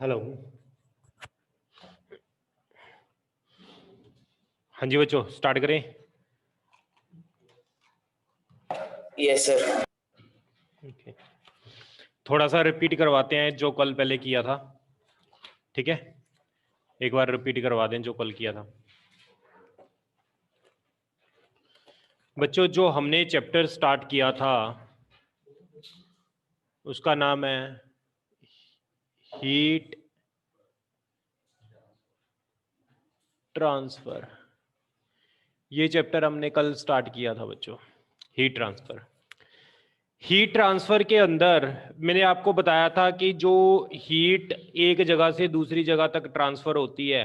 Hello, हाँ जी बच्चों, start करें। Yes sir. ओके, थोड़ा सा रिपीट करवाते हैं जो कल पहले किया था, ठीक है? एक बार रिपीट करवा दें जो कल किया था। बच्चों, जो हमने चैप्टर स्टार्ट किया था उसका नाम है हीट ट्रांसफर। ये चैप्टर हमने कल स्टार्ट किया था बच्चों, हीट ट्रांसफर। हीट ट्रांसफर के अंदर मैंने आपको बताया था कि जो हीट एक जगह से दूसरी जगह तक ट्रांसफर होती है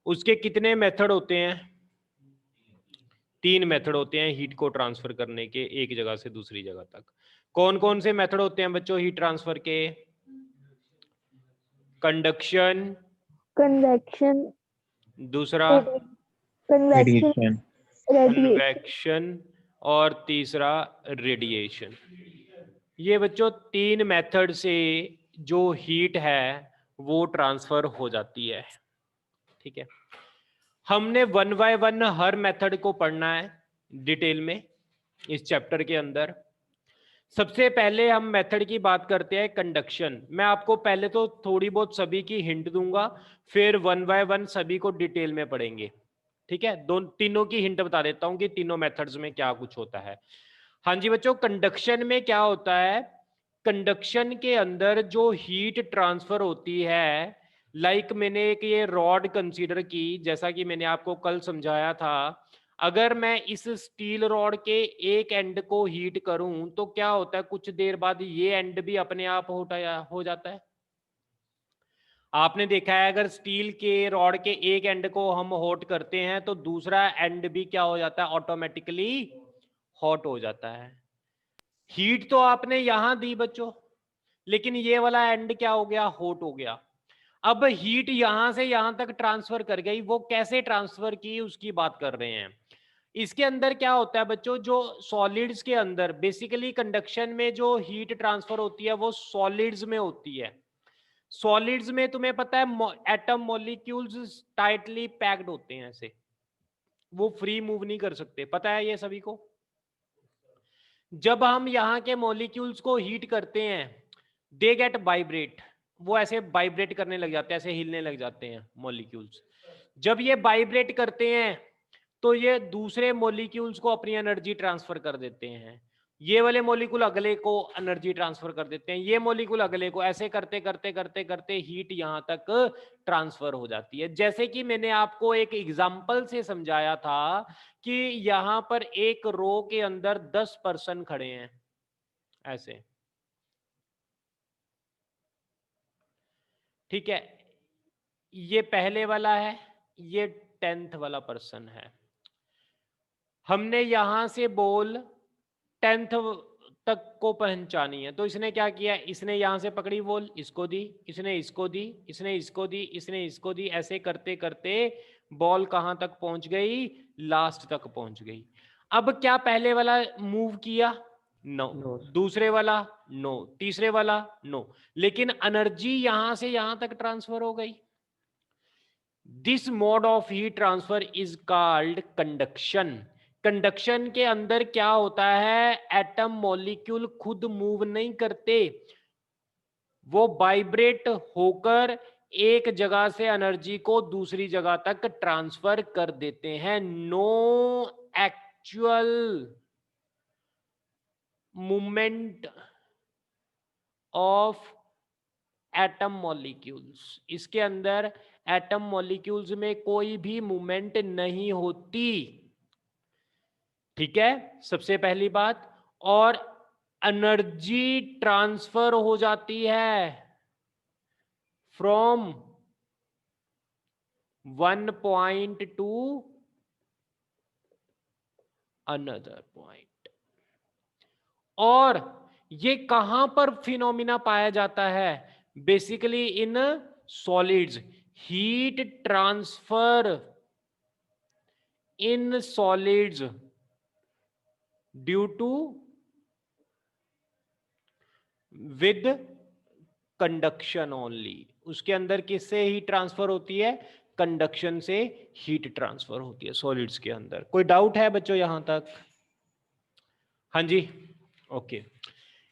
उसके कितने मेथड होते हैं? 3 मेथड होते हैं हीट को ट्रांसफर करने के एक जगह से दूसरी जगह तक। कौन कौन से मेथड होते हैं बच्चों हीट ट्रांसफर के? कंडक्शन, कन्वेक्शन, दूसरा कन्वेक्शन, कन्वेक्शन और तीसरा रेडिएशन। ये बच्चों 3 मेथड से जो हीट है वो ट्रांसफर हो जाती है, ठीक है? हमने 1 बाय 1 हर मेथड को पढ़ना है डिटेल में इस चैप्टर के अंदर। सबसे पहले हम मेथड की बात करते हैं कंडक्शन। मैं आपको पहले तो थोड़ी बहुत सभी की हिंट दूंगा, फिर 1 बाय 1 सभी को डिटेल में पढ़ेंगे, ठीक है? तीनों की हिंट बता देता हूं कि तीनों मेथड्स में क्या कुछ होता है। हाँ जी बच्चों, कंडक्शन में क्या होता है? कंडक्शन के अंदर जो हीट ट्रांसफर होती है, लाइक मैंने एक ये रॉड कंसीडर की, जैसा कि मैंने आपको कल समझाया था। अगर मैं इस स्टील रॉड के एक एंड को हीट करूं तो क्या होता है, कुछ देर बाद ये एंड भी अपने आप हो जाता है। आपने देखा है अगर स्टील के रॉड के एक एंड को हम हॉट करते हैं तो दूसरा एंड भी क्या हो जाता है, ऑटोमेटिकली हॉट हो जाता है। हीट तो आपने यहां दी बच्चों, लेकिन ये वाला एंड क्या हो गया, हॉट हो गया। अब हीट यहां से यहां तक ट्रांसफर कर गई, वो कैसे ट्रांसफर की उसकी बात कर रहे हैं। इसके अंदर क्या होता है बच्चों, जो सॉलिड्स के अंदर बेसिकली कंडक्शन में जो हीट ट्रांसफर होती है वो सॉलिड्स में होती है। सॉलिड्स में तुम्हें पता है एटम मॉलिक्यूल्स टाइटली पैक्ड होते हैं, ऐसे वो फ्री मूव नहीं कर सकते, पता है ये सभी को। जब हम यहाँ के मॉलिक्यूल्स को हीट करते हैं दे गेट वाइब्रेट, वो ऐसे वाइब्रेट करने लग जाते हैं, ऐसे हिलने लग जाते हैं मॉलिक्यूल्स। जब ये वाइब्रेट करते हैं तो ये दूसरे मॉलिक्यूल्स को अपनी एनर्जी ट्रांसफर कर देते हैं। ये वाले मॉलिक्यूल अगले को एनर्जी ट्रांसफर कर देते हैं, ये मॉलिक्यूल अगले को, ऐसे करते करते करते करते हीट यहां तक ट्रांसफर हो जाती है। जैसे कि मैंने आपको एक एग्जांपल से समझाया था कि यहां पर एक रो के अंदर 10 पर्सन खड़े हैं ऐसे, ठीक है, ये पहले वाला है, ये 10th वाला पर्सन है। हमने यहां से बॉल 10th तक को पहुंचानी है, तो इसने क्या किया, इसने यहां से पकड़ी बॉल, इसको दी, इसने इसको दी, इसने इसको दी, इसने इसको दी, ऐसे करते करते बॉल कहां तक पहुंच गई, लास्ट तक पहुंच गई। अब क्या पहले वाला मूव किया, नो, दूसरे वाला नो, तीसरे वाला नो, लेकिन एनर्जी यहां से यहां तक ट्रांसफर हो गई। This mode of heat transfer is called conduction. Conduction के अंदर क्या होता है, एटम मॉलिक्यूल खुद मूव नहीं करते, वो वाइब्रेट होकर एक जगह से एनर्जी को दूसरी जगह तक ट्रांसफर कर देते हैं। No actual movement of atom molecules, इसके अंदर एटम मॉलिक्यूल्स में कोई भी मूवमेंट नहीं होती, ठीक है, सबसे पहली बात। और एनर्जी ट्रांसफर हो जाती है from one point to another point. और ये कहां पर फिनोमिना पाया जाता है, basically in solids. Heat transfer in solids due to with conduction only. उसके अंदर किससे हीट ट्रांसफर होती है, कंडक्शन से हीट ट्रांसफर होती है सॉलिड्स के अंदर। कोई डाउट है बच्चों यहां तक? हाँ जी, ओके।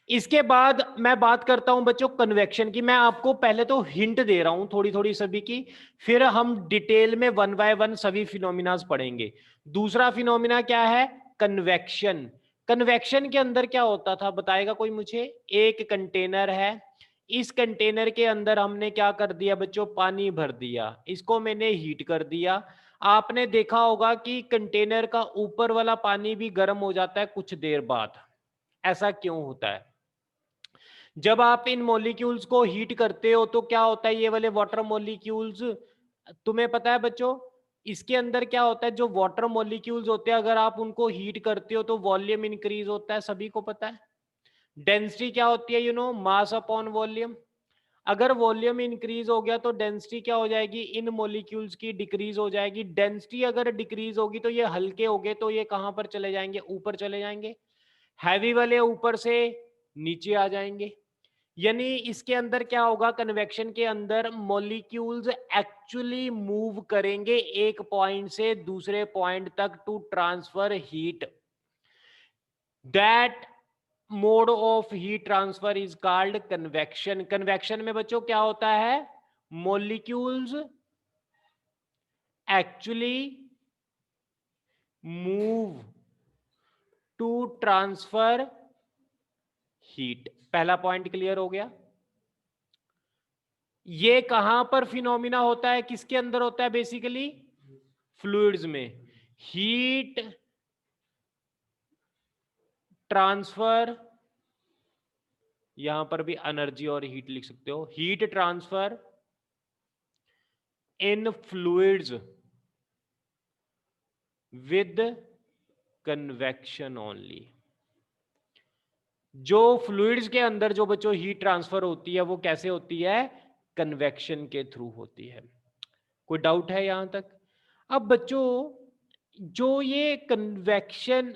इसके बाद मैं बात करता हूं बच्चों कन्वेक्शन की। मैं आपको पहले तो हिंट दे रहा हूं थोड़ी थोड़ी सभी की, फिर हम डिटेल में वन बाय वन सभी फिनोमिनाज पढ़ेंगे। दूसरा फिनोमिना क्या है, कन्वेक्शन। कन्वेक्शन के अंदर क्या होता था बताएगा कोई मुझे? एक कंटेनर है, इस कंटेनर के अंदर हमने क्या कर दिया बच्चों, पानी भर दिया, इसको मैंने हीट कर दिया। आपने देखा होगा कि कंटेनर का ऊपर वाला पानी भी गर्म हो जाता है कुछ देर बाद। ऐसा क्यों होता है? जब आप इन मॉलिक्यूल्स को हीट करते हो तो क्या होता है, ये वाले वाटर मॉलिक्यूल्स, तुम्हें पता है बच्चों इसके अंदर क्या होता है, जो वाटर मॉलिक्यूल्स होते हैं अगर आप उनको हीट करते हो तो वॉल्यूम इंक्रीज होता है, सभी को पता है। डेंसिटी क्या होती है, मास अपॉन वॉल्यूम। अगर वॉल्यूम इंक्रीज हो गया तो डेंसिटी क्या हो जाएगी, इन मॉलिक्यूल्स की डिक्रीज हो जाएगी। डेंसिटी अगर डिक्रीज होगी तो ये हल्के हो गए तो ये कहां पर चले जाएंगे, ऊपर चले जाएंगे। हैवी वाले ऊपर से नीचे आ जाएंगे। यानी इसके अंदर क्या होगा, कन्वेक्शन के अंदर मॉलिक्यूल्स एक्चुअली मूव करेंगे एक पॉइंट से दूसरे पॉइंट तक to transfer heat. That mode of heat transfer is called convection. Convection में बच्चों क्या होता है, molecules actually move to transfer heat. पहला पॉइंट क्लियर हो गया। ये कहां पर फिनोमिना होता है, किसके अंदर होता है, बेसिकली फ्लूइड्स में। हीट ट्रांसफर, यहां पर भी एनर्जी और हीट लिख सकते हो, heat transfer in fluids with convection only. जो फ्लूइड्स के अंदर जो बच्चों हीट ट्रांसफर होती है वो कैसे होती है, कन्वेक्शन के थ्रू होती है। कोई डाउट है यहां तक? अब बच्चों जो ये कन्वेक्शन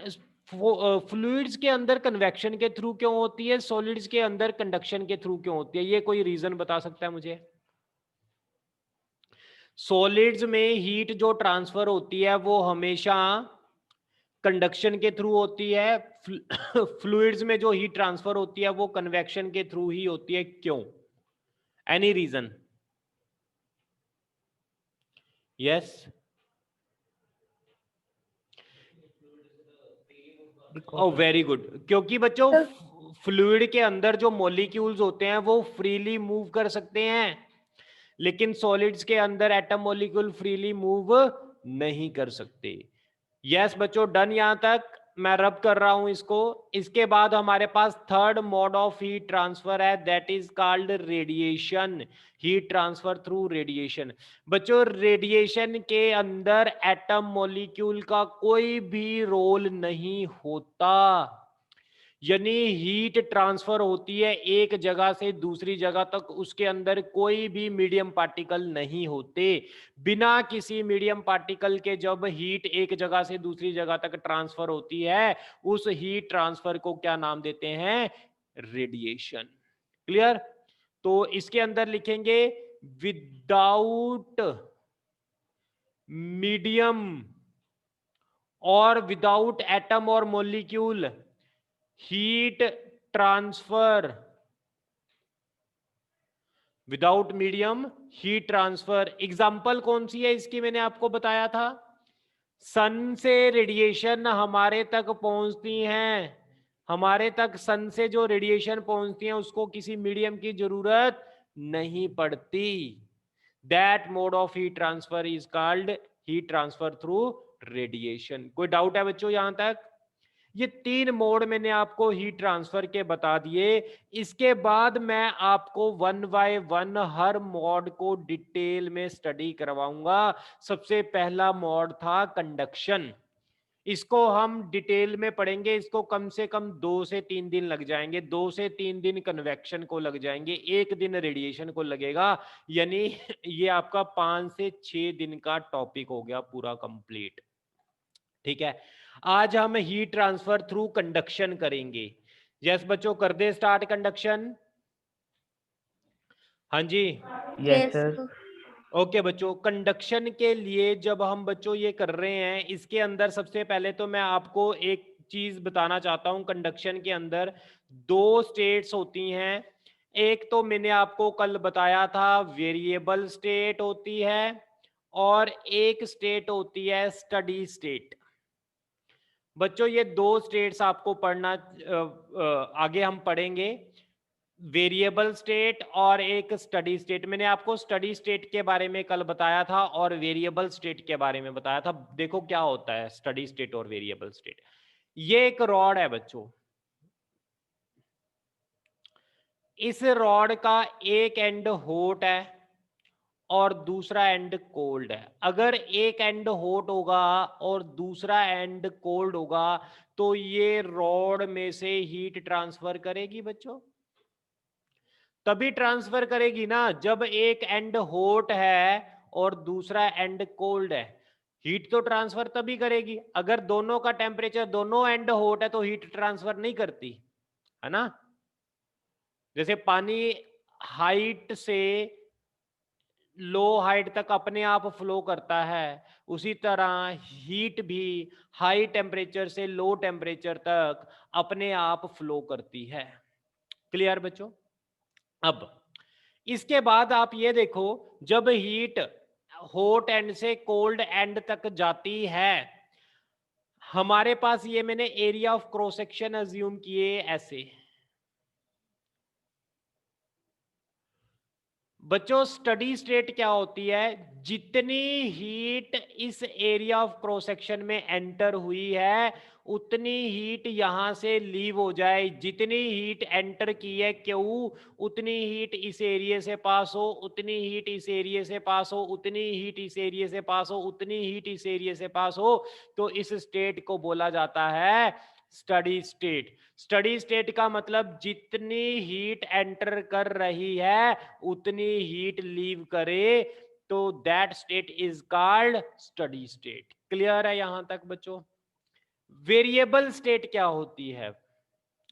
फ्लूइड्स के अंदर कन्वेक्शन के थ्रू क्यों होती है, सॉलिड्स के अंदर कंडक्शन के थ्रू क्यों होती है, ये कोई रीजन बता सकता है मुझे? सॉलिड्स में हीट जो ट्रांसफर होती है वो हमेशा कंडक्शन के थ्रू होती है, फ्लूइड्स में जो हीट ट्रांसफर होती है वो कन्वेक्शन के थ्रू ही होती है, क्यों? Any reason? Yes, oh very good, क्योंकि बच्चों फ्लूइड के अंदर जो मॉलिक्यूल्स होते हैं वो फ्रीली मूव कर सकते हैं, लेकिन सॉलिड्स के अंदर एटम मॉलिक्यूल फ्रीली मूव नहीं कर सकते। यस बच्चों, डन यहां तक? मैं रब कर रहा हूं इसको। इसके बाद हमारे पास third mode of heat transfer है, that is called radiation, heat transfer through radiation. बच्चों रेडिएशन के अंदर एटम मॉलिक्यूल का कोई भी रोल नहीं होता, यानी हीट ट्रांसफर होती है एक जगह से दूसरी जगह तक, उसके अंदर कोई भी मीडियम पार्टिकल नहीं होते। बिना किसी मीडियम पार्टिकल के जब हीट एक जगह से दूसरी जगह तक ट्रांसफर होती है, उस हीट ट्रांसफर को क्या नाम देते हैं? रेडिएशन। क्लियर? तो इसके अंदर लिखेंगे विदाउट मीडियम और विदाउट एटम और molecule heat transfer, without medium heat transfer. Example कौन सी है इसकी? मैंने आपको बताया था, सन से रेडिएशन हमारे तक पहुंचती हैं, हमारे तक सन से जो रेडिएशन पहुंचती है उसको किसी मीडियम की जरूरत नहीं पड़ती। That mode of heat transfer is called heat transfer through radiation. कोई डाउट है बच्चों यहां तक? ये तीन मोड मैंने आपको हीट ट्रांसफर के बता दिए। इसके बाद मैं आपको one by one her mode को डिटेल में स्टडी करवाऊंगा। सबसे पहला मोड था कंडक्शन, इसको हम डिटेल में पढ़ेंगे, इसको कम से कम 2 से 3 दिन लग जाएंगे। 2 से 3 दिन कन्वेक्शन को लग जाएंगे, 1 दिन रेडिएशन को लगेगा, यानी ये आपका 5 से 6 दिन का टॉपिक हो गया पूरा कंप्लीट। ठीक है, आज हम हीट ट्रांसफर थ्रू कंडक्शन करेंगे। यस बच्चों, कर दे स्टार्ट कंडक्शन। हाँ जी, Yes, sir. ओके बच्चों, कंडक्शन के लिए जब हम बच्चों ये कर रहे हैं, इसके अंदर सबसे पहले तो मैं आपको एक चीज बताना चाहता हूं। कंडक्शन के अंदर 2 स्टेट्स होती हैं। एक तो मैंने आपको कल बताया था वेरिएबल स्टेट होती है, और एक स्टेट होती है स्टडी स्टेट। बच्चों ये 2 स्टेट्स आपको पढ़ना, आगे हम पढ़ेंगे, वेरिएबल स्टेट और एक स्टडी स्टेट। मैंने आपको स्टडी स्टेट के बारे में कल बताया था और वेरिएबल स्टेट के बारे में बताया था। देखो क्या होता है स्टडी स्टेट और वेरिएबल स्टेट। ये एक रॉड है बच्चों, इस रॉड का एक एंड हॉट है और दूसरा एंड कोल्ड है। अगर एक एंड हॉट होगा और दूसरा एंड कोल्ड होगा तो ये रॉड में से हीट ट्रांसफर करेगी बच्चों। तभी ट्रांसफर करेगी ना जब एक एंड हॉट है और दूसरा एंड कोल्ड है। हीट तो ट्रांसफर तभी करेगी। अगर दोनों का टेम्परेचर, दोनों एंड हॉट है तो हीट ट्रांसफर नहीं करती, है ना। जैसे पानी हाइट से लो हाइट तक अपने आप फ्लो करता है, उसी तरह हीट भी हाई टेम्परेचर से लो टेम्परेचर तक अपने आप फ्लो करती है। क्लियर बच्चों? अब इसके बाद आप ये देखो, जब हीट हॉट एंड से कोल्ड एंड तक जाती है, हमारे पास ये मैंने area of cross section assume किए ऐसे। बच्चों स्टडी स्टेट क्या होती है? जितनी हीट इस एरिया ऑफ क्रॉस सेक्शन में एंटर हुई है उतनी हीट यहां से लीव हो जाए। जितनी हीट एंटर की है क्यू, उतनी हीट इस एरिया से पास हो, उतनी हीट इस एरिया से पास हो, उतनी हीट इस एरिया से पास हो, उतनी हीट इस एरिया से पास हो। तो इस स्टेट को बोला जाता है स्टडी स्टेट। स्टडी स्टेट का मतलब जितनी हीट एंटर कर रही है उतनी हीट लीव करे, तो that state is called steady state. Clear है यहां तक बच्चों? वेरिएबल स्टेट क्या होती है?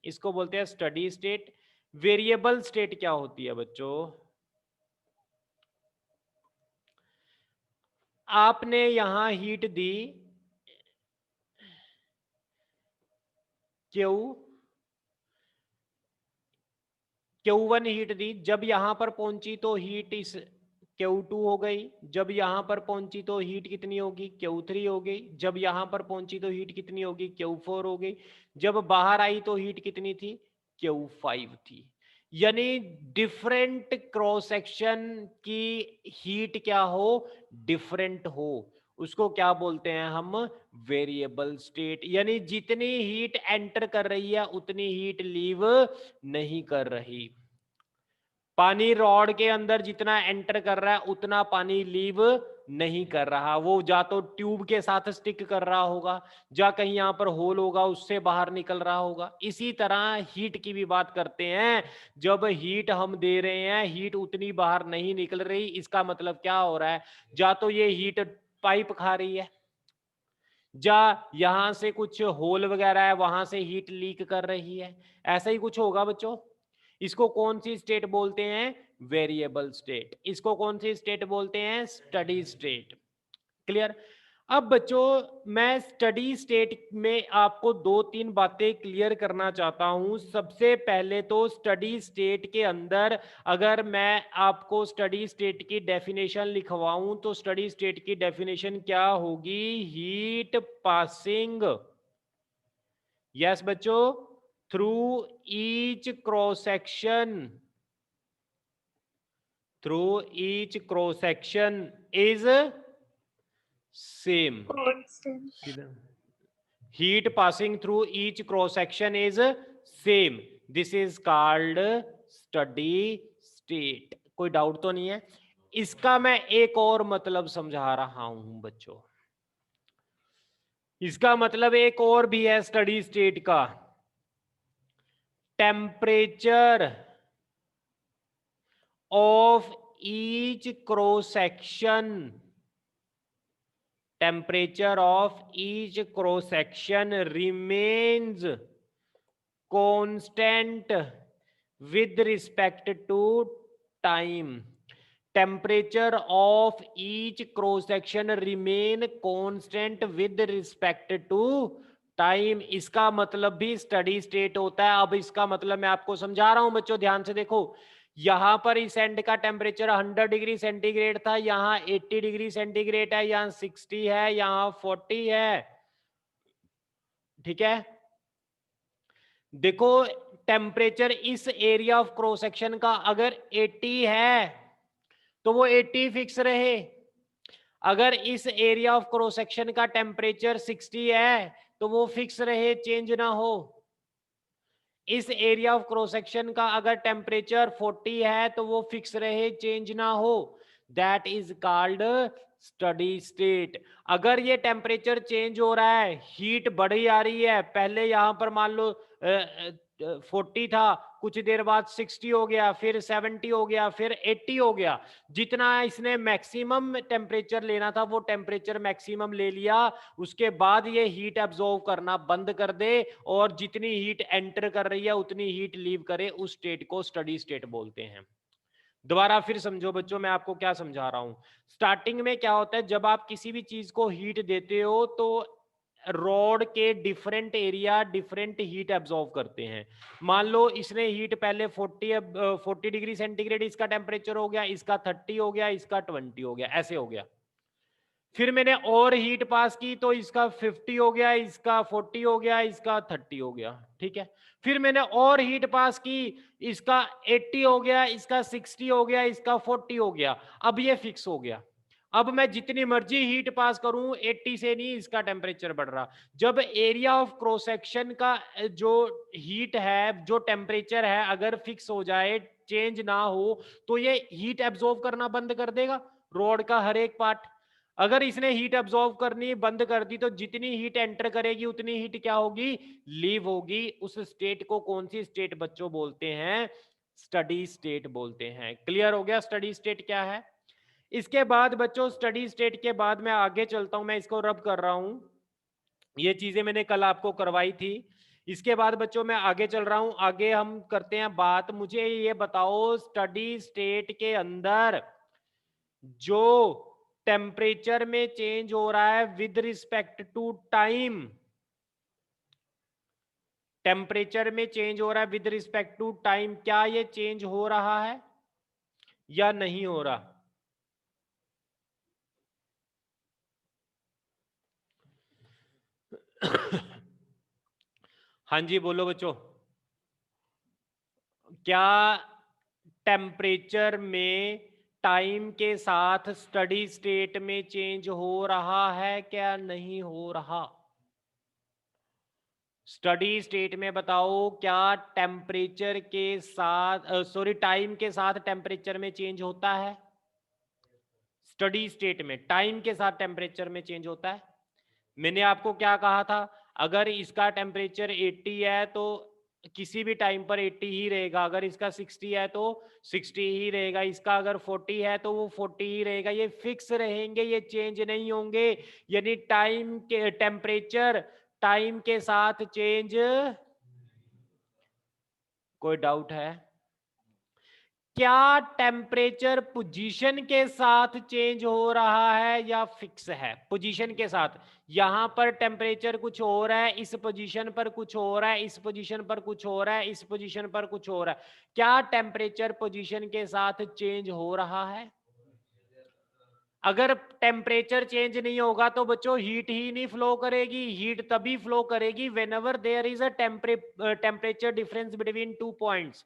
इसको बोलते हैं स्टडी स्टेट। वेरिएबल स्टेट क्या होती है बच्चों? आपने यहां हीट दी क्यू, Q1 हीट दी, जब यहां पर पहुंची तो हीट इस Q2 हो गई, जब यहां पर पहुंची तो हीट कितनी होगी, Q3 हो गई, जब यहां पर पहुंची तो हीट कितनी होगी, Q4 हो गई, जब बाहर आई तो हीट कितनी थी, Q5 थी। यानी डिफरेंट क्रॉस सेक्शन की हीट क्या हो, डिफरेंट हो, उसको क्या बोलते हैं हम, वेरिएबल स्टेट। यानी जितनी हीट एंटर कर रही है उतनी हीट लीव नहीं कर रही। पानी रॉड के अंदर जितना एंटर कर रहा है उतना पानी लीव नहीं कर रहा, वो जा तो ट्यूब के साथ स्टिक कर रहा होगा, जा कहीं यहां पर होल होगा उससे बाहर निकल रहा होगा। इसी तरह हीट की भी बात करते हैं, जब हीट हम दे रहे हैं हीट उतनी बाहर नहीं निकल रही, इसका मतलब क्या हो रहा है, जा तो ये हीट पाइप खा रही है, जा यहां से कुछ होल वगैरह है वहां से हीट लीक कर रही है, ऐसा ही कुछ होगा बच्चों। इसको कौन सी स्टेट बोलते हैं, वेरिएबल स्टेट। इसको कौन सी स्टेट बोलते हैं, स्टडी स्टेट। क्लियर। अब बच्चों मैं स्टडी स्टेट में आपको दो तीन बातें क्लियर करना चाहता हूं। सबसे पहले तो स्टडी स्टेट के अंदर अगर मैं आपको स्टडी स्टेट की डेफिनेशन लिखवाऊं तो स्टडी स्टेट की डेफिनेशन क्या होगी, हीट पासिंग, यस बच्चों, through each cross section, through each cross section is same. Heat passing through each cross section is same. This is called steady state. कोई doubt तो नहीं है। इसका मैं एक और मतलब समझा रहा हूं बच्चों, इसका मतलब एक और भी है स्टडी स्टेट का, temperature of each cross section, temperature of each cross section remains constant with respect to time. Temperature of each cross section remain constant with respect to time. इसका मतलब भी स्टडी स्टेट होता है। अब इसका मतलब मैं आपको समझा रहा हूं बच्चों, ध्यान से देखो, यहां पर इस एंड का टेम्परेचर 100 डिग्री सेंटीग्रेड था, यहां 80 डिग्री सेंटीग्रेड है, यहां 60 है, यहां 40 है, ठीक है। देखो टेम्परेचर इस एरिया ऑफ क्रॉस सेक्शन का अगर 80 है तो वो 80 फिक्स रहे, अगर इस एरिया ऑफ क्रॉस सेक्शन का टेम्परेचर 60 है तो वो फिक्स रहे, चेंज ना हो। इस एरिया ऑफ क्रॉस सेक्शन का अगर टेम्परेचर 40 है तो वो फिक्स रहे, चेंज ना हो, that is called steady state. अगर ये टेम्परेचर चेंज हो रहा है, हीट बढ़ी आ रही है, पहले यहां पर मान लो 40 था, कुछ देर बाद 60 हो गया, फिर 70 हो गया, फिर 80 हो गया, जितना इसने मैक्सिमम टेम्परेचर लेना था वो टेम्परेचर मैक्सिमम ले लिया, उसके बाद ये हीट एब्जॉर्व करना बंद कर दे और जितनी हीट एंटर कर रही है उतनी हीट लीव करे, उस स्टेट को स्टडी स्टेट बोलते हैं। दोबारा फिर समझो बच्चों, मैं आपको क्या समझा रहा हूं। स्टार्टिंग में क्या होता है, जब आप किसी भी चीज को हीट देते हो तो रॉड के different area different heat absorb करते हैं। मान लो इसने हीट पहले 40 डिग्री सेंटीग्रेड इसका टेम्परेचर हो गया, इसका 30 हो गया, इसका 20 हो गया, ऐसे हो गया। फिर मैंने और हीट पास की तो इसका 50 हो गया, इसका 40 हो गया, इसका 30 हो गया, ठीक है। फिर मैंने और हीट पास की, इसका 80 हो गया, इसका 60 हो गया, इसका 40 हो गया, अब ये फिक्स हो गया। अब मैं जितनी मर्जी हीट पास करूं 80 से नहीं इसका टेम्परेचर बढ़ रहा। जब एरिया ऑफ क्रॉस सेक्शन का जो हीट है, जो टेम्परेचर है, अगर फिक्स हो जाए, चेंज ना हो, तो ये हीट एब्जॉर्ब करना बंद कर देगा रॉड का हर एक पार्ट। अगर इसने हीट एब्जॉर्ब करनी बंद कर दी तो जितनी हीट एंटर करेगी उतनी हीट क्या होगी, लीव होगी। उस स्टेट को कौन सी स्टेट बच्चों बोलते हैं, स्टडी स्टेट बोलते हैं। क्लियर हो गया स्टडी स्टेट क्या है। इसके बाद बच्चों स्टडी स्टेट के बाद मैं आगे चलता हूं, मैं इसको रब कर रहा हूं, ये चीजें मैंने कल आपको करवाई थी। इसके बाद बच्चों मैं आगे चल रहा हूं, आगे हम करते हैं बात। मुझे ये बताओ स्टडी स्टेट के अंदर जो टेम्परेचर में चेंज हो रहा है with respect to time, temperature में चेंज हो रहा है विद रिस्पेक्ट टू टाइम, क्या ये चेंज हो रहा है या नहीं हो रहा। हाँ जी बोलो बच्चों, क्या टेम्परेचर में टाइम के साथ स्टडी स्टेट में चेंज हो रहा है क्या नहीं हो रहा? स्टडी स्टेट में बताओ, क्या टेम्परेचर के साथ सॉरी टाइम के साथ टेम्परेचर में चेंज होता है? स्टडी स्टेट में टाइम के साथ टेम्परेचर में चेंज होता है। मैंने आपको क्या कहा था, अगर इसका टेम्परेचर 80 है तो किसी भी टाइम पर 80 ही रहेगा, अगर इसका 60 है तो 60 ही रहेगा, इसका अगर 40 है तो वो 40 ही रहेगा, ये फिक्स रहेंगे, ये चेंज नहीं होंगे। यानी टाइम के टेम्परेचर टाइम के साथ चेंज, कोई डाउट है? क्या टेम्परेचर पोजीशन के साथ चेंज हो रहा है या फिक्स है? पोजीशन के साथ, यहां पर टेम्परेचर कुछ हो रहा है, इस पोजीशन पर कुछ हो रहा है, इस पोजीशन पर कुछ हो रहा है, इस पोजीशन पर कुछ हो रहा है। क्या टेम्परेचर पोजीशन के साथ चेंज हो रहा है? अगर टेम्परेचर चेंज नहीं होगा तो बच्चों हीट ही नहीं फ्लो करेगी। हीट तभी फ्लो करेगी whenever there is a temperature difference between 2 points.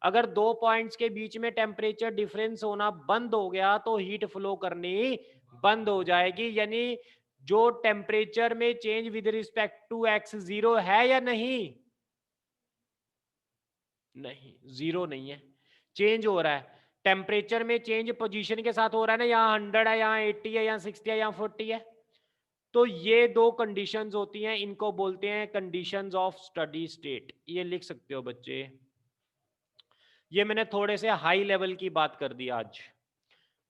अगर 2 पॉइंट्स के बीच में टेम्परेचर डिफरेंस होना बंद हो गया तो हीट फ्लो करनी बंद हो जाएगी। यानी जो टेम्परेचर में change with respect to x zero है या नहीं? नहीं, जीरो नहीं है, चेंज हो रहा है। टेम्परेचर में चेंज पोजीशन के साथ हो रहा है ना, यहाँ 100 है, यहाँ 80 है, यहाँ 60 है, यहाँ 40 है। तो ये दो कंडीशंस होती हैं, इनको बोलते हैं कंडीशंस ऑफ स्टडी स्टेट। ये लिख सकते हो बच्चे। ये मैंने थोड़े से हाई लेवल की बात कर दी आज।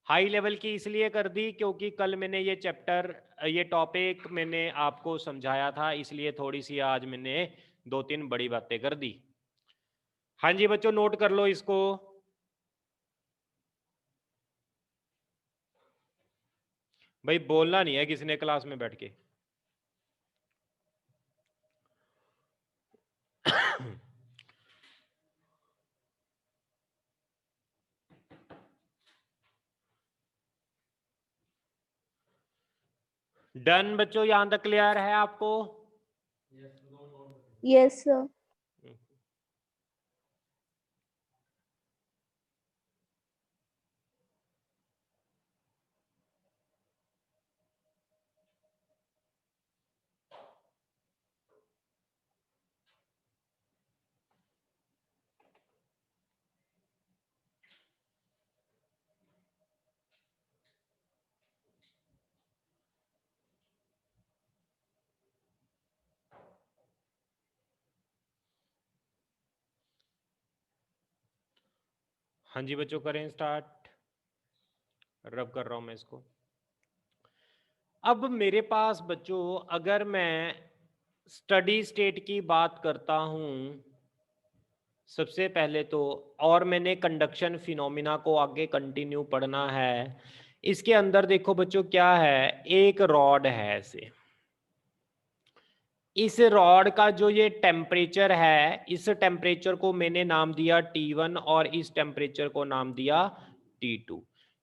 हाई लेवल की इसलिए कर दी क्योंकि कल मैंने ये चैप्टर, ये टॉपिक मैंने आपको समझाया था, इसलिए थोड़ी सी आज मैंने 2-3 बड़ी बातें कर दी। हाँ जी बच्चों, नोट कर लो इसको। भाई बोलना नहीं है किसी ने क्लास में बैठ के। डन बच्चों, यहां तक क्लियर है आपको? Yes, sir. हाँ जी बच्चों, करें स्टार्ट। रब कर रहा हूं मैं इसको। अब मेरे पास बच्चों, अगर मैं स्टडी स्टेट की बात करता हूं सबसे पहले तो, और मैंने कंडक्शन फिनोमिना को आगे कंटिन्यू पढ़ना है। इसके अंदर देखो बच्चों क्या है, एक रॉड है ऐसे। इस रॉड का जो ये टेम्परेचर है, इस टेम्परेचर को मैंने नाम दिया T1 और इस टेम्परेचर को नाम दिया T2।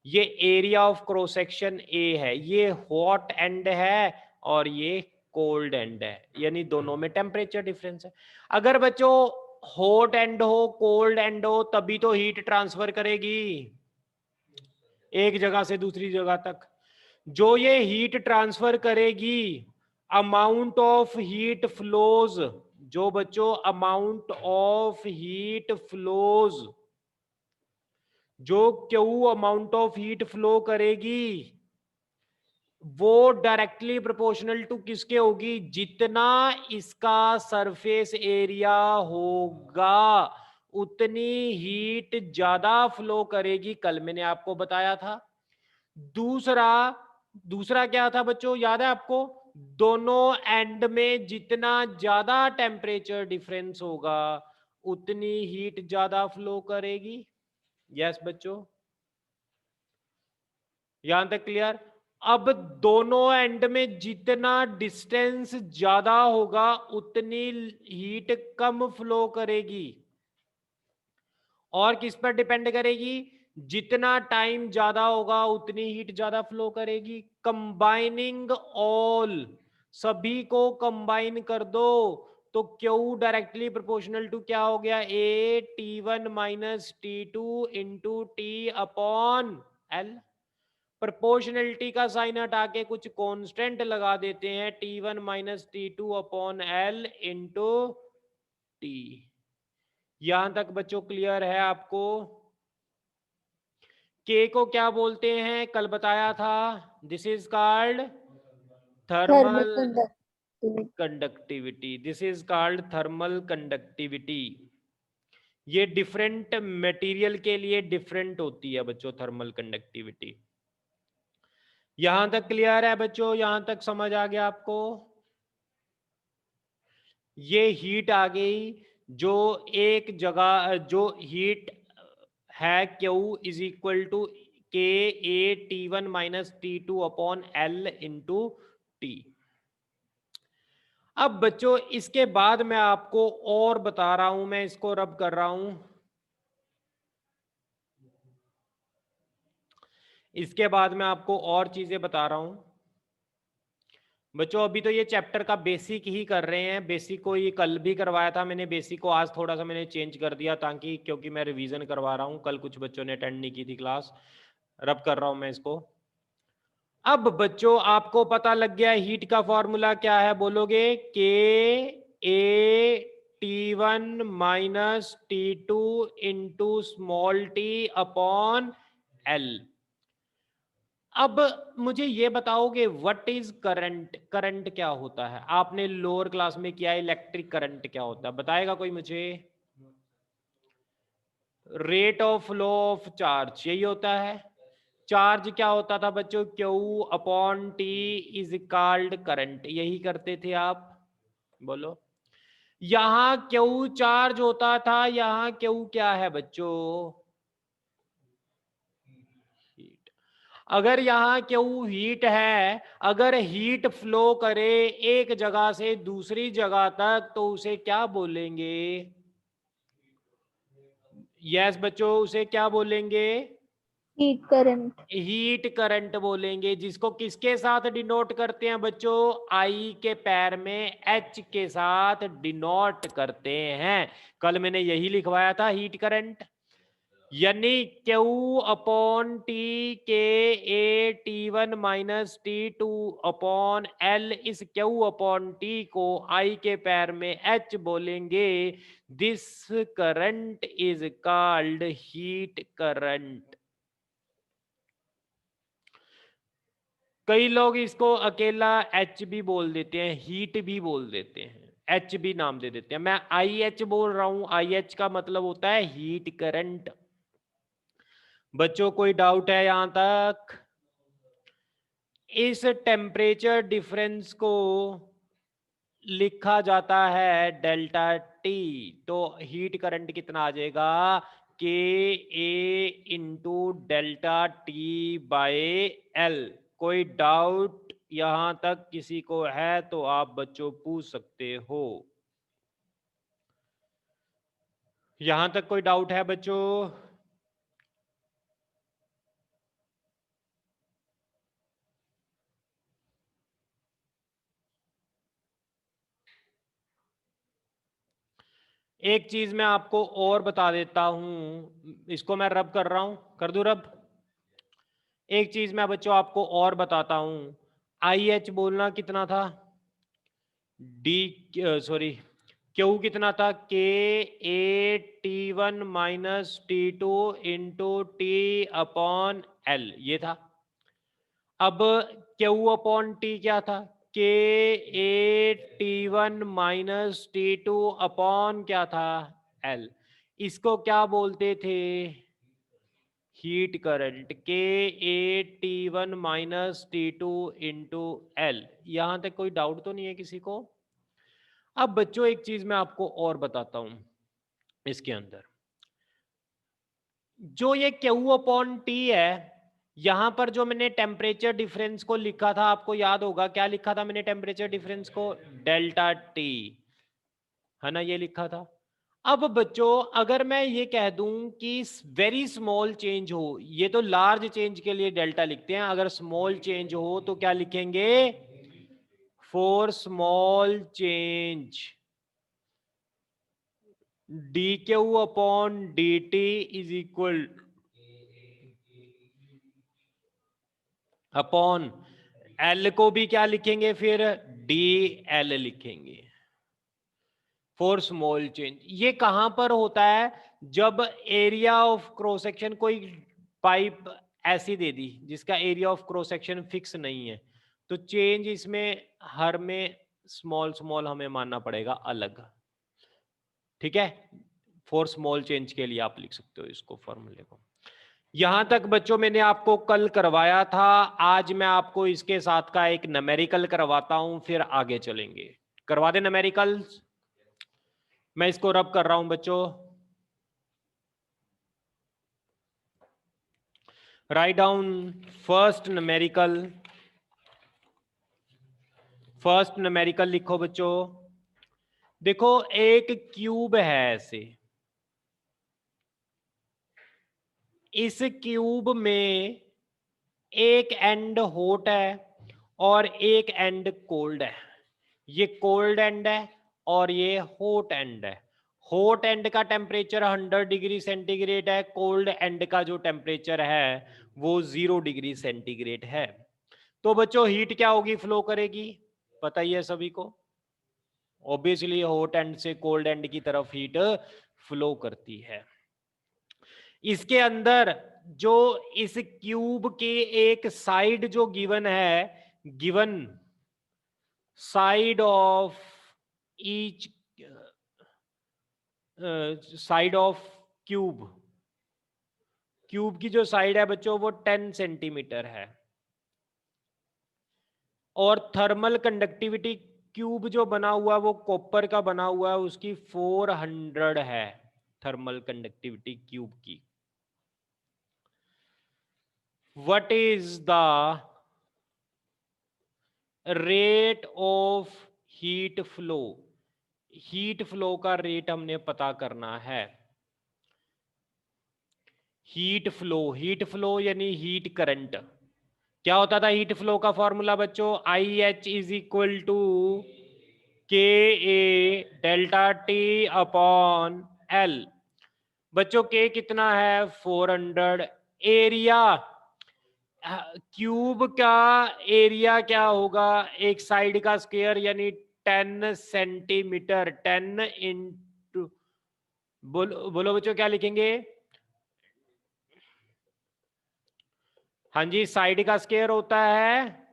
ये area of cross section A है, ये हॉट एंड है और ये कोल्ड एंड है, यानी दोनों में टेम्परेचर डिफरेंस है। अगर बच्चों हॉट एंड हो कोल्ड एंड हो तभी तो हीट ट्रांसफर करेगी एक जगह से दूसरी जगह तक। जो ये हीट ट्रांसफर करेगी, अमाउंट ऑफ हीट फ्लोज, जो बच्चों अमाउंट ऑफ हीट फ्लोज, जो Q amount of heat flow करेगी वो डायरेक्टली प्रोपोर्शनल टू किसके होगी? जितना इसका सरफेस एरिया होगा उतनी हीट ज्यादा फ्लो करेगी। कल मैंने आपको बताया था। दूसरा दूसरा क्या था बच्चों, याद है आपको? दोनों एंड में जितना ज्यादा टेम्परेचर डिफरेंस होगा उतनी हीट ज्यादा फ्लो करेगी। यस बच्चों, यहां तक क्लियर? अब दोनों एंड में जितना डिस्टेंस ज्यादा होगा उतनी हीट कम फ्लो करेगी। और किस पर डिपेंड करेगी? जितना टाइम ज्यादा होगा उतनी हीट ज्यादा फ्लो करेगी। कंबाइनिंग ऑल सभी को कंबाइन कर दो तो Q डायरेक्टली प्रोपोर्शनल टू क्या हो गया, A T1 minus T2 into T upon L। Proportionality का साइन हटा के कुछ कांस्टेंट लगा देते हैं, T1 minus T2 upon L into T। यहां तक बच्चों क्लियर है आपको? K को क्या बोलते हैं, कल बताया था, this is called Thermal thermal conductivity. Conductivity, this is called thermal conductivity. ये डिफरेंट मटेरियल के लिए डिफरेंट होती है बच्चों थर्मल कंडक्टिविटी। यहां तक क्लियर है बच्चों? यहां तक समझ आ गया आपको? ये हीट आ गई, जो एक जगह जो हीट है Q is equal to K A T1 minus T2 upon L into T. अब बच्चों इसके बाद मैं आपको और बता रहा हूं, मैं इसको रब कर रहा हूं। इसके बाद मैं आपको और चीजें बता रहा हूं बच्चों। अभी तो ये चैप्टर का बेसिक ही कर रहे हैं, बेसिक को ये कल भी करवाया था मैंने, बेसिक को आज थोड़ा सा मैंने चेंज कर दिया ताकि, क्योंकि मैं रिवीजन करवा रहा हूं, कल कुछ बच्चों ने अटेंड नहीं की थी क्लास, रब कर रहा हूं मैं इसको। अब बच्चों आपको पता लग गया हीट का फॉर्मूला क्या है, बोलोगे के ए T1 minus T2 into small T upon L। अब मुझे ये बताओगे व्हाट इज करंट, करंट क्या होता है? आपने लोअर क्लास में किया, इलेक्ट्रिक करंट क्या होता है, बताएगा कोई मुझे? Rate of flow of charge, यही होता है। चार्ज क्या होता था बच्चों, Q upon T is called current, यही करते थे आप, बोलो। यहां Q चार्ज होता था, यहां Q क्या है बच्चों, हीट। अगर यहाँ Q हीट है, अगर हीट फ्लो करे एक जगह से दूसरी जगह तक तो उसे क्या बोलेंगे? यस बच्चों, उसे क्या बोलेंगे? Heat current. हीट करंट बोलेंगे, जिसको किसके साथ डिनोट करते हैं बच्चों? आई के पैर में H के साथ डिनोट करते हैं। कल मैंने यही लिखवाया था, हीट करंट यानी Q अपॉन टी के ए T1 minus T2 upon L, इस Q अपॉन टी को I के पैर में H बोलेंगे। This current is called heat current. कई लोग इसको अकेला H भी बोल देते हैं, हीट भी बोल देते हैं, H भी नाम दे देते हैं। मैं IH बोल रहा हूं, IH का मतलब होता है हीट करंट। बच्चों कोई डाउट है यहां तक? इस टेम्परेचर डिफरेंस को लिखा जाता है डेल्टा टी, तो हीट करंट कितना आ जाएगा, K A into delta T by L. कोई डाउट यहां तक किसी को है तो आप बच्चों पूछ सकते हो। यहां तक कोई डाउट है बच्चों? एक चीज मैं आपको और बता देता हूं, इसको मैं रब कर रहा हूं, कर दूं रब? एक चीज मैं बच्चों आपको और बताता हूं, IH बोलना कितना था, डी सॉरी Q कितना था, के ए T1 minus T2 into T upon L, ये था। अब Q अपॉन टी क्या था, के ए T1 माइनस T2 अपॉन क्या था, L। इसको क्या बोलते थे, हीट करंट, के ए T1 minus T2 into L। यहां तक कोई डाउट तो नहीं है किसी को? अब बच्चों एक चीज मैं आपको और बताता हूं, इसके अंदर जो ये Q अपॉन टी है, यहां पर जो मैंने टेम्परेचर डिफरेंस को लिखा था, आपको याद होगा क्या लिखा था मैंने टेम्परेचर डिफरेंस को, डेल्टा टी, है ना, ये लिखा था। अब बच्चों अगर मैं ये कह दूं कि वेरी स्मॉल चेंज हो, ये तो लार्ज चेंज के लिए डेल्टा लिखते हैं, अगर स्मॉल चेंज हो तो क्या लिखेंगे, for small change dq upon dt is equal upon L को भी क्या लिखेंगे फिर dl लिखेंगे फॉर स्मॉल चेंज। ये कहां पर होता है? जब एरिया ऑफ क्रॉस सेक्शन, कोई पाइप ऐसी दे दी जिसका area of cross section fix नहीं है, तो चेंज इसमें हर में स्मॉल स्मॉल हमें मानना पड़ेगा अलग। ठीक है, फॉर स्मॉल चेंज के लिए आप लिख सकते हो इसको फॉर्मूले को। यहां तक बच्चों मैंने आपको कल करवाया था, आज मैं आपको इसके साथ का एक न्यूमेरिकल करवाता हूं, फिर आगे चलेंगे। करवा दे न्यूमेरिकल। मैं इसको रब कर रहा हूं बच्चों। Write down first numerical. First numerical लिखो बच्चों। देखो एक क्यूब है ऐसे, इस क्यूब में एक एंड हॉट है और एक एंड कोल्ड है। ये कोल्ड एंड है और ये हॉट एंड है। हॉट एंड का टेम्परेचर 100 डिग्री सेंटीग्रेड है, कोल्ड एंड का जो टेम्परेचर है वो 0 डिग्री सेंटीग्रेड है। तो बच्चों हीट क्या होगी, फ्लो करेगी, पता ही है सभी को। ऑब्वियसली हॉट एंड से कोल्ड एंड की तरफ हीट फ्लो करती है। इसके अंदर जो इस क्यूब के एक साइड जो गिवन है, given side of each side of cube, cube की जो साइड है बच्चों वो 10 सेंटीमीटर है, और थर्मल कंडक्टिविटी क्यूब जो बना हुआ वो कॉपर का बना हुआ है, उसकी 400 है थर्मल कंडक्टिविटी क्यूब की। What is the rate of heat flow? Heat flow का रेट हमने पता करना है। हीट फ्लो यानी हीट करंट। क्या होता था हीट फ्लो का फॉर्मूला बच्चों? I H is equal to K A delta T upon L. बच्चों के कितना है? 400। एरिया क्यूब का एरिया क्या होगा? एक साइड का स्क्वायर यानी 10 सेंटीमीटर। 10 इंटू, बोलो बोलो बच्चों क्या लिखेंगे? हाँ जी, साइड का स्क्वायर होता है,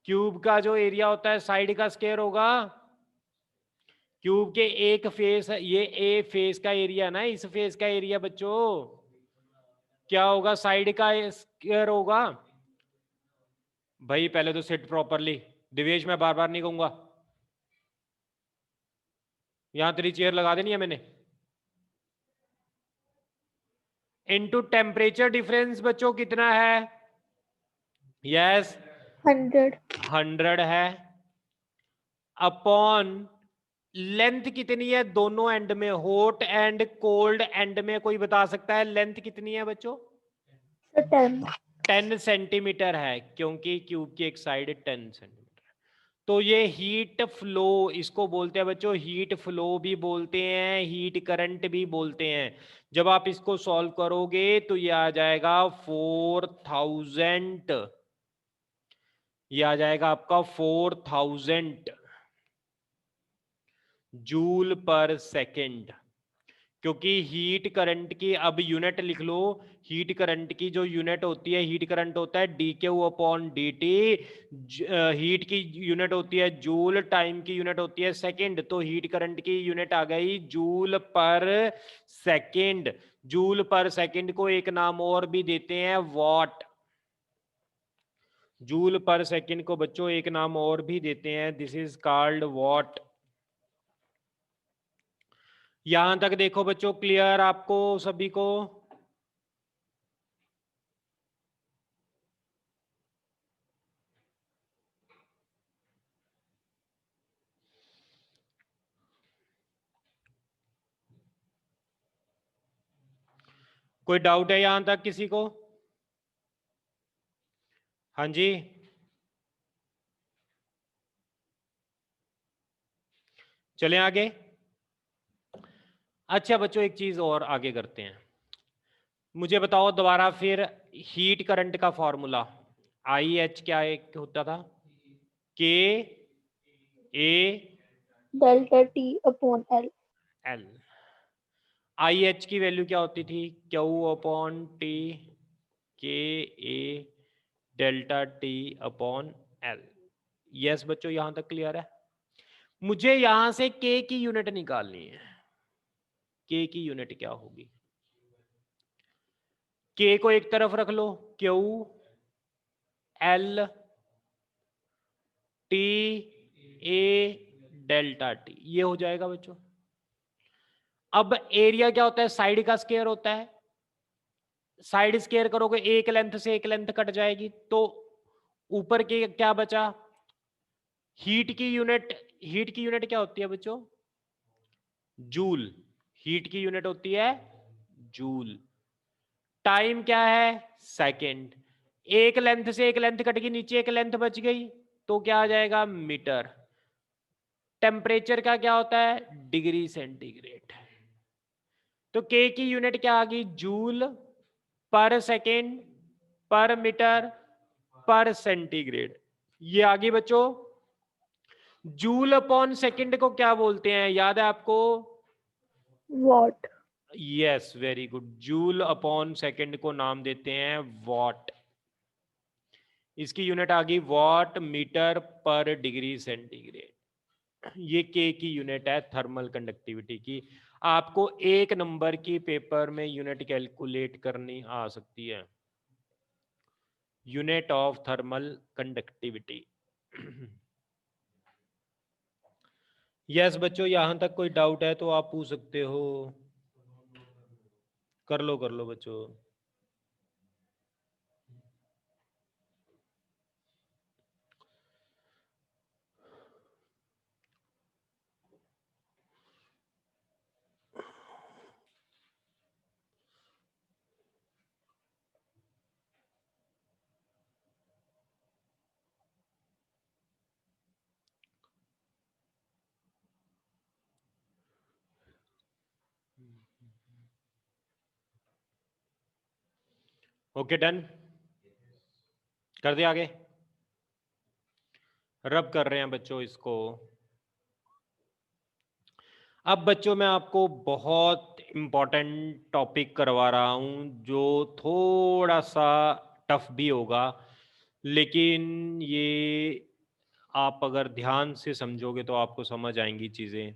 क्यूब का जो एरिया होता है साइड का स्क्वायर होगा। क्यूब के एक फेस, ये ए फेस का एरिया ना, इस फेस का एरिया बच्चों क्या होगा? साइड का स्क्वायर होगा। भाई पहले तो सिट प्रॉपरली, दिवेश मैं बार बार नहीं कहूंगा। यहां तेरी चेयर लगा देनी है मैंने। इनटू टेम्परेचर डिफरेंस बच्चों कितना है? यस 100 है, अपॉन लेंथ कितनी है दोनों एंड में, हॉट एंड कोल्ड एंड में? कोई बता सकता है लेंथ कितनी है बच्चों? 10 सेंटीमीटर है, क्योंकि क्यूब की एक साइड 10 सेंटीमीटर। तो ये हीट फ्लो, इसको बोलते हैं बच्चों हीट फ्लो भी बोलते हैं, हीट करंट भी बोलते हैं। जब आप इसको सॉल्व करोगे तो ये आ जाएगा 4000, ये आ जाएगा आपका 4000 जूल पर सेकेंड। क्योंकि हीट करंट की अब यूनिट लिख लो, हीट करंट की जो यूनिट होती है, हीट करंट होता है D Q upon D T. Heat की यूनिट होती है जूल, टाइम की यूनिट होती है सेकंड, तो हीट करंट की यूनिट आ गई जूल पर सेकंड। जूल पर सेकंड को एक नाम और भी देते हैं वॉट। जूल पर सेकंड को बच्चों एक नाम और भी देते हैं, दिस इज कॉल्ड वॉट। यहां तक देखो बच्चों, क्लियर आपको सभी को? कोई डाउट है यहां तक किसी को? हाँ जी, चलें आगे। अच्छा बच्चों, एक चीज और आगे करते हैं। मुझे बताओ दोबारा फिर हीट करंट का फॉर्मूला। आई एच क्या एक होता था? K A delta T upon L. L. I H की वैल्यू क्या होती थी? Q upon T K A delta T upon L. Yes बच्चों, यहां तक क्लियर है? मुझे यहां से के की यूनिट निकालनी है। के की यूनिट क्या होगी? के को एक तरफ रख लो, Q L T A delta T, ये हो जाएगा बच्चों। अब एरिया क्या होता है? साइड का स्क्वायर होता है। साइड स्क्वायर करोगे एक लेंथ से एक लेंथ कट जाएगी, तो ऊपर के क्या बचा? हीट की यूनिट। हीट की यूनिट क्या होती है बच्चों? जूल। हीट की यूनिट होती है जूल। टाइम क्या है? सेकंड। एक लेंथ से एक लेंथ कट गई, नीचे एक लेंथ बच गई, तो क्या आ जाएगा? मीटर। टेम्परेचर का क्या होता है? Degree centigrade. तो के की यूनिट क्या आ गई? जूल पर सेकेंड पर मीटर पर सेंटीग्रेड। ये आ गई बच्चों। जूल अपॉन सेकेंड को क्या बोलते हैं, याद है आपको? What. Yes, very good. Joule upon second को नाम देते हैं वॉट। इसकी यूनिट आ गई वॉट मीटर पर डिग्री सेंटीग्रेड। ये के की यूनिट है थर्मल कंडक्टिविटी की। आपको एक नंबर की पेपर में यूनिट कैलकुलेट करनी आ सकती है, unit of thermal conductivity. Yes बच्चों, यहां तक कोई डाउट है तो आप पूछ सकते हो। कर लो बच्चों। ओके डन, कर दिया आगे। रब कर रहे हैं बच्चों इसको। अब बच्चों मैं आपको बहुत इंपॉर्टेंट टॉपिक करवा रहा हूं, जो थोड़ा सा टफ भी होगा, लेकिन ये आप अगर ध्यान से समझोगे तो आपको समझ आएंगी चीजें।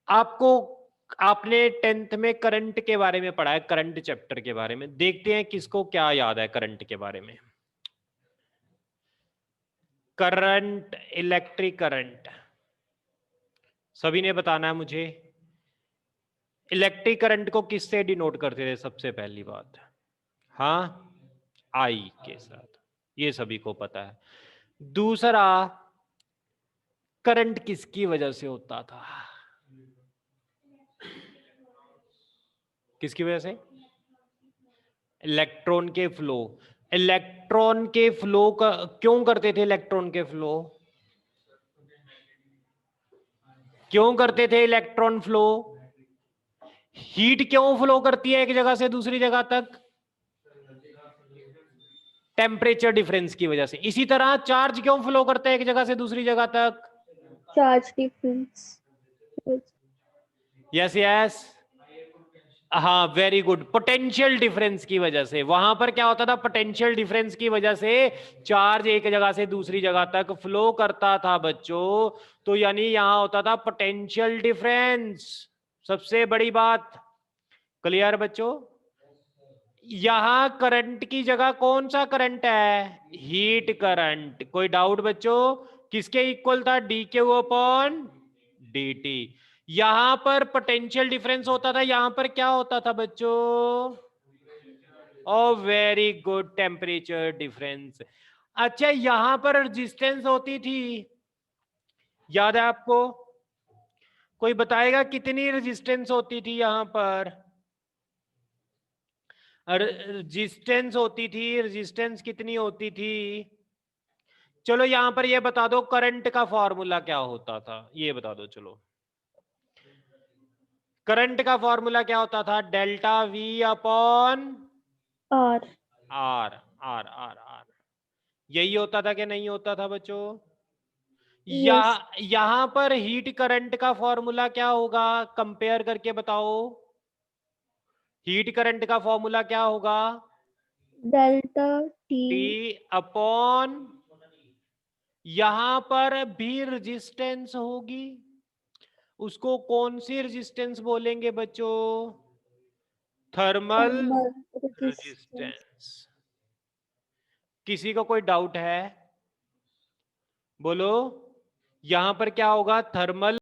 आपको आपने 10th में करंट के बारे में पढ़ा है, करंट चैप्टर के बारे में। देखते हैं किसको क्या याद है करंट के बारे में। करंट, इलेक्ट्रिक करंट, सभी ने बताना है मुझे। इलेक्ट्रिक करंट को किससे डिनोट करते थे? सबसे पहली बात, हाँ, आई के साथ, ये सभी को पता है। दूसरा, करंट किसकी वजह से होता था? किसकी वजह से? इलेक्ट्रॉन के फ्लो। इलेक्ट्रॉन के फ्लो का क्यों करते थे? इलेक्ट्रॉन के फ्लो क्यों करते थे? इलेक्ट्रॉन फ्लो, हीट क्यों फ्लो करती है एक जगह से दूसरी जगह तक? टेम्परेचर डिफरेंस की वजह से। इसी तरह चार्ज क्यों फ्लो करता है एक जगह से दूसरी जगह तक? Charge difference. यस यस, हाँ वेरी गुड, पोटेंशियल डिफरेंस की वजह से। वहां पर क्या होता था? पोटेंशियल डिफरेंस की वजह से चार्ज एक जगह से दूसरी जगह तक फ्लो करता था बच्चों। तो यानी यहां होता था पोटेंशियल डिफरेंस। सबसे बड़ी बात क्लियर बच्चों? यहां करंट की जगह कौन सा करंट है? Heat current. कोई डाउट बच्चों? किसके इक्वल था? D Q upon D T. यहां पर पोटेंशियल डिफरेंस होता था, यहां पर क्या होता था बच्चों? ओ वेरी गुड, टेम्परेचर डिफरेंस। अच्छा, यहां पर रेजिस्टेंस होती थी, याद है आपको? कोई बताएगा कितनी रेजिस्टेंस होती थी यहां पर? रेजिस्टेंस होती थी, रेजिस्टेंस कितनी होती थी? चलो यहां पर ये बता दो करंट का फॉर्मूला क्या होता था, ये बता दो। चलो करंट का फॉर्मूला क्या होता था? Delta V upon R. R. R R R यही होता था कि नहीं होता था बच्चों? Yes. यहां पर हीट करंट का फॉर्मूला क्या होगा? कंपेयर करके बताओ। हीट करंट का फॉर्मूला क्या होगा? Delta T. टी अपॉन, यहां पर भी रेजिस्टेंस होगी, उसको कौन सी रेजिस्टेंस बोलेंगे बच्चों? Thermal Thermal resistance. रेजिस्टेंस। किसी को कोई डाउट है? बोलो। यहां पर क्या होगा? थर्मल